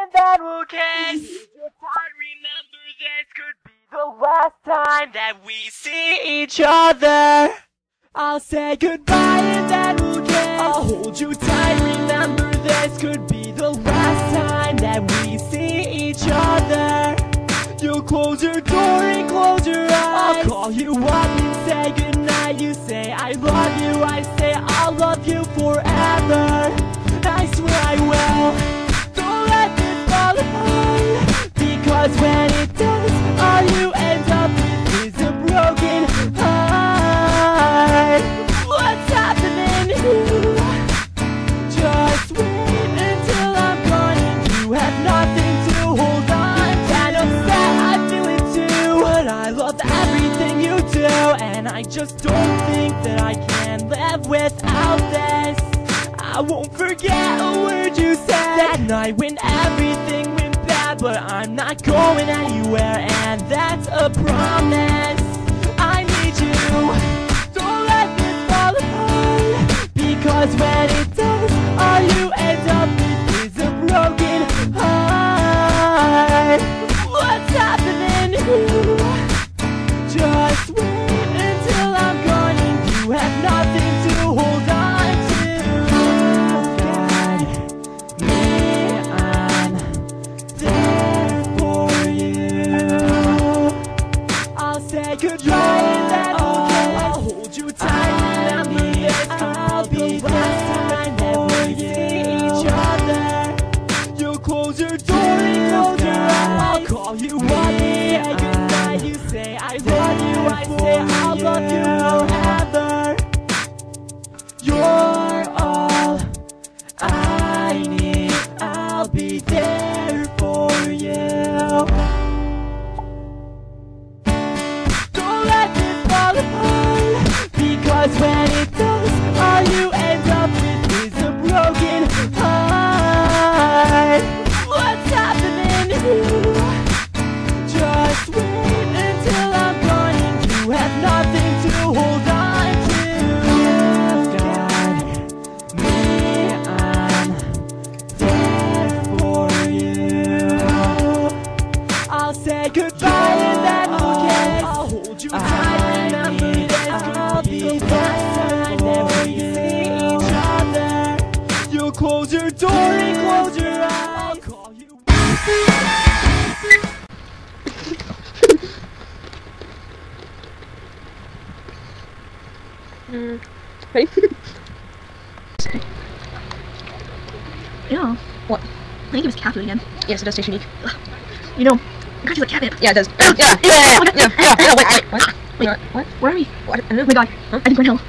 and then we'll kiss. I remember this could be the last time that we see each other. I'll say goodbye and then we'll kiss. I'll hold you tight, remember this could be the last time that we see each other. You'll close your door and close your eyes. I'll call you up and say goodnight. You say I love you, I say I'll love you forever. I swear I will. Don't let this fall apart, because when it does, all you end up with is a broken heart. What's happening here? Just wait until I'm gone and you have nothing to hold on. And upset, I feel it too, but I love everything you do, and I just don't think that I can live without this. I won't forget a word you said that night when everything went bad, but I'm not going anywhere, and that's a promise. I need you. Don't let this fall apart, because when it does, all you end up with is a broken heart. What's happening here? Just wait until I'm gone and you have nothing to hold on to. Goodbye and then we'll kiss. I'll hold you tight, remember this I'll be the last time that we see each other. You'll close your door and close your eyes. I'll call you up and say goodnight. You say I love you, I say I'll love you forever. You're all I need, I'll be there for you. Because when it does, all you end up with is a broken heart. What's happening here? Just wait until I'm gone and you have nothing to hold on to. You've got me, I'm there for you. I'll say goodbye and then we'll kiss. I'll hold you tight, remember this. I'll be the last time that we see each other. You'll close your door and close your eyes. I'll call you. Ready? Yeah. What? I think it was cat food again. Yes, it does taste unique. You know, it got you like catnip. Yeah, it does. Yeah, wait, what? Where are we? What? Oh my god. I think we're in hell.